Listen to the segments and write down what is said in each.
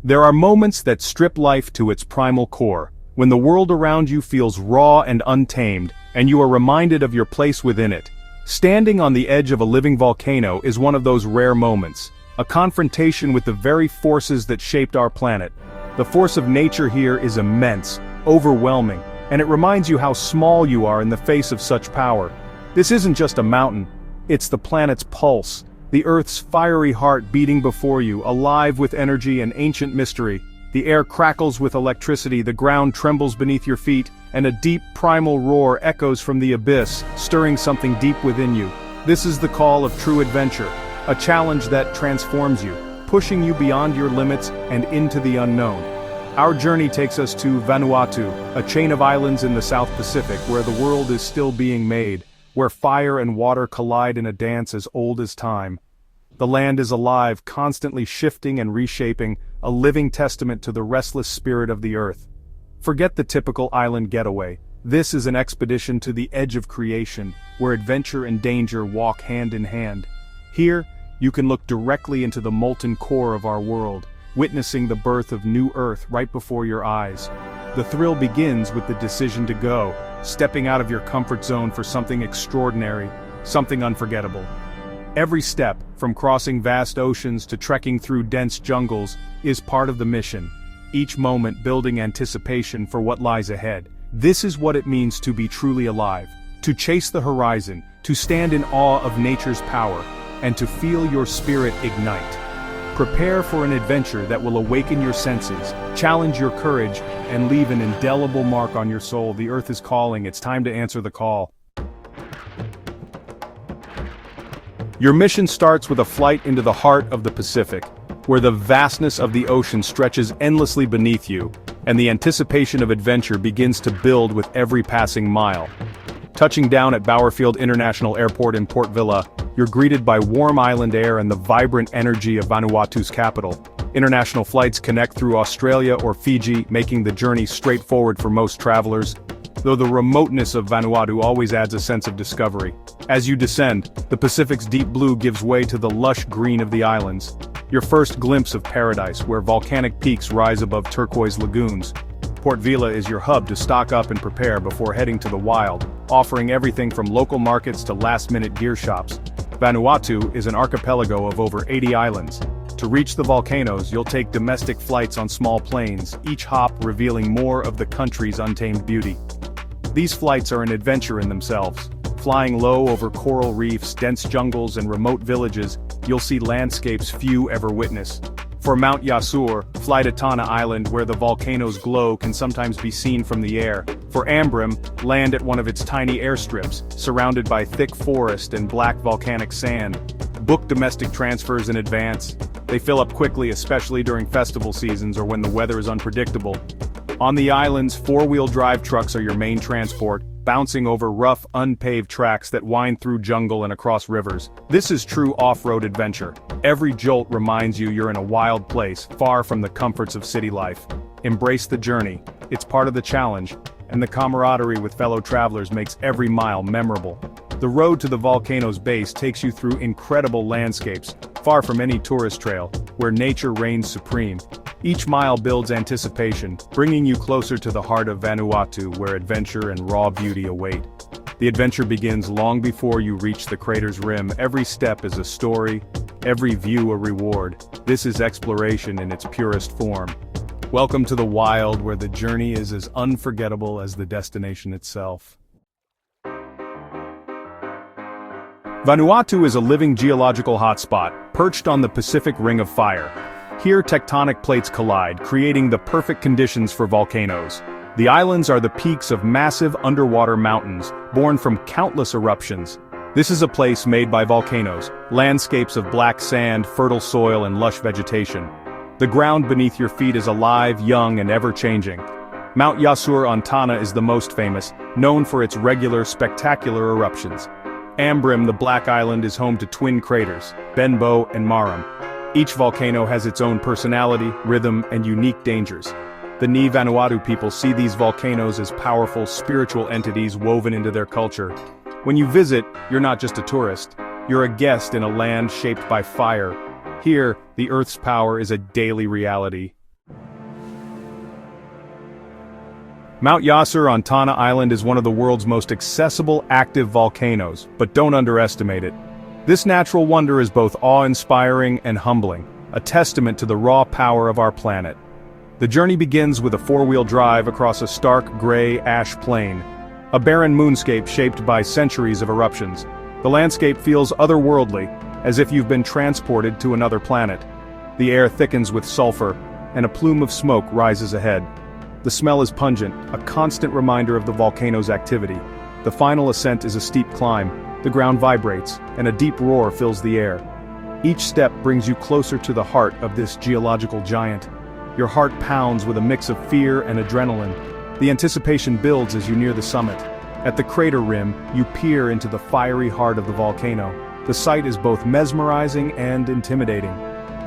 There are moments that strip life to its primal core, when the world around you feels raw and untamed, and you are reminded of your place within it. Standing on the edge of a living volcano is one of those rare moments, a confrontation with the very forces that shaped our planet. The force of nature here is immense, overwhelming, and it reminds you how small you are in the face of such power. This isn't just a mountain, it's the planet's pulse, the Earth's fiery heart beating before you, alive with energy and ancient mystery. The air crackles with electricity, the ground trembles beneath your feet, and a deep primal roar echoes from the abyss, stirring something deep within you. This is the call of true adventure, a challenge that transforms you, pushing you beyond your limits and into the unknown. Our journey takes us to Vanuatu, a chain of islands in the South Pacific where the world is still being made, where fire and water collide in a dance as old as time. The land is alive, constantly shifting and reshaping, a living testament to the restless spirit of the earth. Forget the typical island getaway. This is an expedition to the edge of creation, where adventure and danger walk hand in hand. Here, you can look directly into the molten core of our world, witnessing the birth of new Earth right before your eyes. The thrill begins with the decision to go, stepping out of your comfort zone for something extraordinary, something unforgettable. Every step, from crossing vast oceans to trekking through dense jungles, is part of the mission, each moment building anticipation for what lies ahead. This is what it means to be truly alive, to chase the horizon, to stand in awe of nature's power, and to feel your spirit ignite. Prepare for an adventure that will awaken your senses, challenge your courage, and leave an indelible mark on your soul. The earth is calling, it's time to answer the call. Your mission starts with a flight into the heart of the Pacific, where the vastness of the ocean stretches endlessly beneath you, and the anticipation of adventure begins to build with every passing mile. Touching down at Bowerfield International Airport in Port Vila, you're greeted by warm island air and the vibrant energy of Vanuatu's capital. International flights connect through Australia or Fiji, making the journey straightforward for most travelers, though the remoteness of Vanuatu always adds a sense of discovery. As you descend, the Pacific's deep blue gives way to the lush green of the islands, your first glimpse of paradise where volcanic peaks rise above turquoise lagoons. Port Vila is your hub to stock up and prepare before heading to the wild, offering everything from local markets to last-minute gear shops. Vanuatu is an archipelago of over 80 islands. To reach the volcanoes, you'll take domestic flights on small planes, each hop revealing more of the country's untamed beauty. These flights are an adventure in themselves. Flying low over coral reefs, dense jungles, and remote villages, you'll see landscapes few ever witness. For Mount Yasur, fly to Tana Island where the volcano's glow can sometimes be seen from the air. For Ambrim, land at one of its tiny airstrips, surrounded by thick forest and black volcanic sand. Book domestic transfers in advance. They fill up quickly, especially during festival seasons or when the weather is unpredictable. On the islands, four-wheel drive trucks are your main transport, bouncing over rough, unpaved tracks that wind through jungle and across rivers. This is true off-road adventure. Every jolt reminds you you're in a wild place, far from the comforts of city life. Embrace the journey. It's part of the challenge, and the camaraderie with fellow travelers makes every mile memorable. The road to the volcano's base takes you through incredible landscapes, far from any tourist trail, where nature reigns supreme. Each mile builds anticipation, bringing you closer to the heart of Vanuatu where adventure and raw beauty await. The adventure begins long before you reach the crater's rim. Every step is a story, every view a reward. This is exploration in its purest form. Welcome to the wild where the journey is as unforgettable as the destination itself. Vanuatu is a living geological hotspot, perched on the Pacific Ring of Fire. Here tectonic plates collide, creating the perfect conditions for volcanoes. The islands are the peaks of massive underwater mountains, born from countless eruptions. This is a place made by volcanoes, landscapes of black sand, fertile soil, and lush vegetation. The ground beneath your feet is alive, young, and ever-changing. Mount Yasur on Tana is the most famous, known for its regular, spectacular eruptions. Ambrim, the Black Island, is home to twin craters, Benbow and Marum. Each volcano has its own personality, rhythm, and unique dangers. The Ni Vanuatu people see these volcanoes as powerful spiritual entities woven into their culture. When you visit, you're not just a tourist. You're a guest in a land shaped by fire. Here, the Earth's power is a daily reality. Mount Yasser on Tana Island is one of the world's most accessible active volcanoes, but don't underestimate it. This natural wonder is both awe-inspiring and humbling, a testament to the raw power of our planet. The journey begins with a four-wheel drive across a stark gray ash plain, a barren moonscape shaped by centuries of eruptions. The landscape feels otherworldly, as if you've been transported to another planet. The air thickens with sulfur, and a plume of smoke rises ahead. The smell is pungent, a constant reminder of the volcano's activity. The final ascent is a steep climb, the ground vibrates, and a deep roar fills the air. Each step brings you closer to the heart of this geological giant. Your heart pounds with a mix of fear and adrenaline. The anticipation builds as you near the summit. At the crater rim, you peer into the fiery heart of the volcano. The sight is both mesmerizing and intimidating.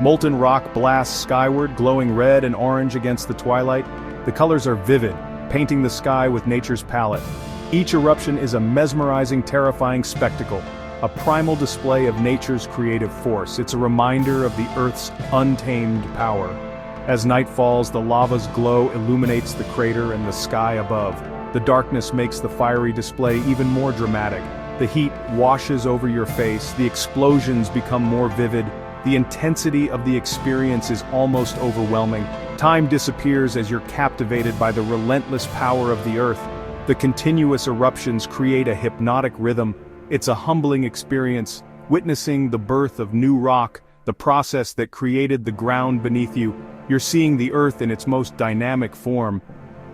Molten rock blasts skyward, glowing red and orange against the twilight. The colors are vivid, painting the sky with nature's palette. Each eruption is a mesmerizing, terrifying spectacle, a primal display of nature's creative force. It's a reminder of the Earth's untamed power. As night falls, the lava's glow illuminates the crater and the sky above. The darkness makes the fiery display even more dramatic. The heat washes over your face, the explosions become more vivid. The intensity of the experience is almost overwhelming. Time disappears as you're captivated by the relentless power of the Earth. The continuous eruptions create a hypnotic rhythm. It's a humbling experience, witnessing the birth of new rock, the process that created the ground beneath you. You're seeing the Earth in its most dynamic form.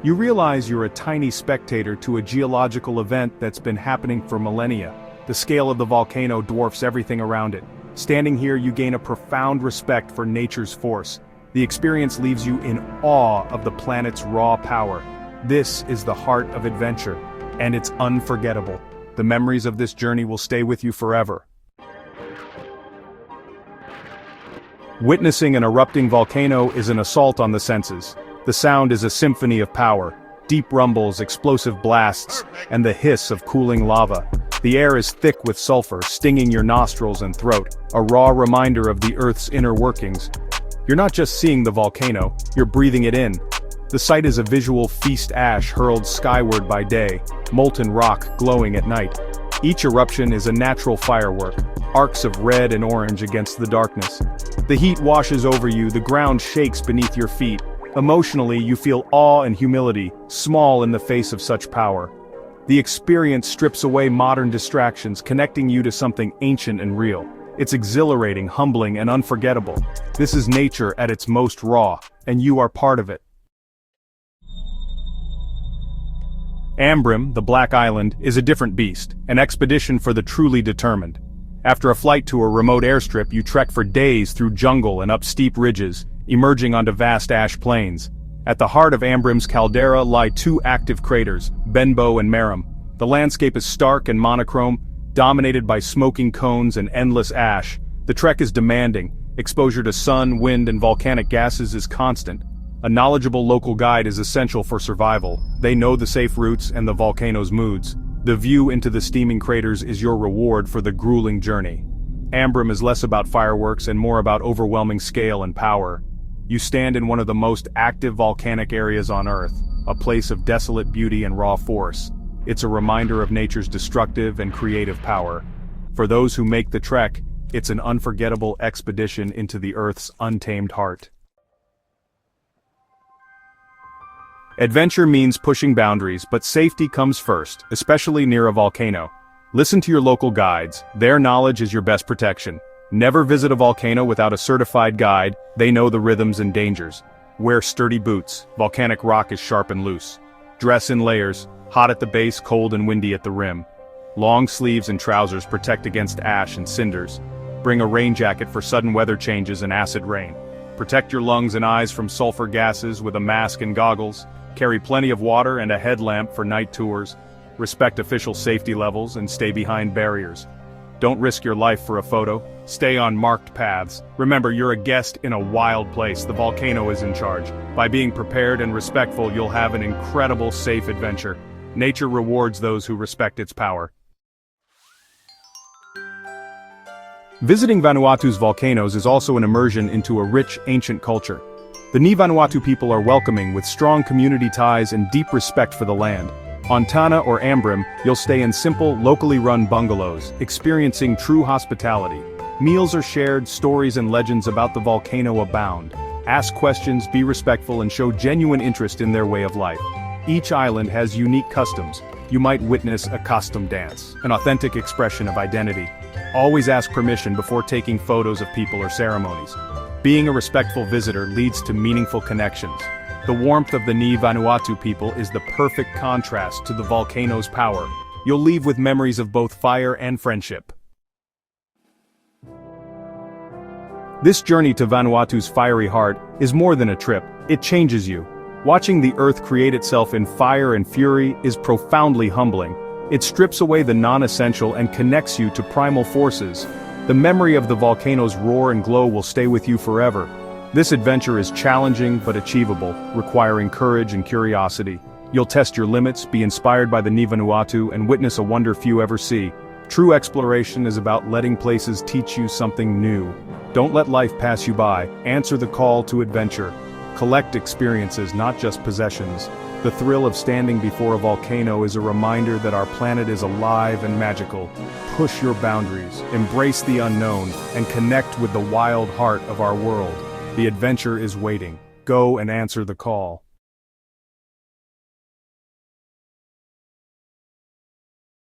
You realize you're a tiny spectator to a geological event that's been happening for millennia. The scale of the volcano dwarfs everything around it. Standing here, you gain a profound respect for nature's force. The experience leaves you in awe of the planet's raw power. This is the heart of adventure, and it's unforgettable. The memories of this journey will stay with you forever. Witnessing an erupting volcano is an assault on the senses. The sound is a symphony of power, deep rumbles, explosive blasts, and the hiss of cooling lava. The air is thick with sulfur, stinging your nostrils and throat, a raw reminder of the Earth's inner workings. You're not just seeing the volcano, you're breathing it in. The sight is a visual feast, ash hurled skyward by day, molten rock glowing at night. Each eruption is a natural firework, arcs of red and orange against the darkness. The heat washes over you, the ground shakes beneath your feet. Emotionally, you feel awe and humility, small in the face of such power. The experience strips away modern distractions, connecting you to something ancient and real. It's exhilarating, humbling, and unforgettable. This is nature at its most raw, and you are part of it. Ambrim, the Black Island, is a different beast, an expedition for the truly determined. After a flight to a remote airstrip, you trek for days through jungle and up steep ridges, emerging onto vast ash plains. At the heart of Ambrim's caldera lie two active craters, Benbow and Merim. The landscape is stark and monochrome, dominated by smoking cones and endless ash. The trek is demanding. Exposure to sun, wind, and volcanic gases is constant. A knowledgeable local guide is essential for survival. They know the safe routes and the volcano's moods. The view into the steaming craters is your reward for the grueling journey. Ambrim is less about fireworks and more about overwhelming scale and power. You stand in one of the most active volcanic areas on Earth, a place of desolate beauty and raw force. It's a reminder of nature's destructive and creative power. For those who make the trek, it's an unforgettable expedition into the Earth's untamed heart. Adventure means pushing boundaries, but safety comes first, especially near a volcano. Listen to your local guides. Their knowledge is your best protection. Never visit a volcano without a certified guide. They know the rhythms and dangers. Wear sturdy boots. Volcanic rock is sharp and loose. Dress in layers. Hot at the base, cold and windy at the rim. Long sleeves and trousers protect against ash and cinders. Bring a rain jacket for sudden weather changes and acid rain. Protect your lungs and eyes from sulfur gases with a mask and goggles. Carry plenty of water and a headlamp for night tours. Respect official safety levels and stay behind barriers. Don't risk your life for a photo. Stay on marked paths. Remember, you're a guest in a wild place. The volcano is in charge. By being prepared and respectful, you'll have an incredible, safe adventure. Nature rewards those who respect its power. Visiting Vanuatu's volcanoes is also an immersion into a rich, ancient culture. The Vanuatu people are welcoming with strong community ties and deep respect for the land. On Tana or Ambrim, you'll stay in simple, locally run bungalows, experiencing true hospitality. Meals are shared, stories and legends about the volcano abound. Ask questions, be respectful and show genuine interest in their way of life. Each island has unique customs. You might witness a costume dance, an authentic expression of identity. Always ask permission before taking photos of people or ceremonies. Being a respectful visitor leads to meaningful connections. The warmth of the Vanuatu people is the perfect contrast to the volcano's power. You'll leave with memories of both fire and friendship. This journey to Vanuatu's fiery heart is more than a trip, it changes you. Watching the earth create itself in fire and fury is profoundly humbling. It strips away the non-essential and connects you to primal forces. The memory of the volcano's roar and glow will stay with you forever. This adventure is challenging but achievable, requiring courage and curiosity. You'll test your limits, be inspired by the Vanuatu, and witness a wonder few ever see. True exploration is about letting places teach you something new. Don't let life pass you by, answer the call to adventure. Collect experiences, not just possessions. The thrill of standing before a volcano is a reminder that our planet is alive and magical. Push your boundaries, embrace the unknown, and connect with the wild heart of our world. The adventure is waiting. Go and answer the call.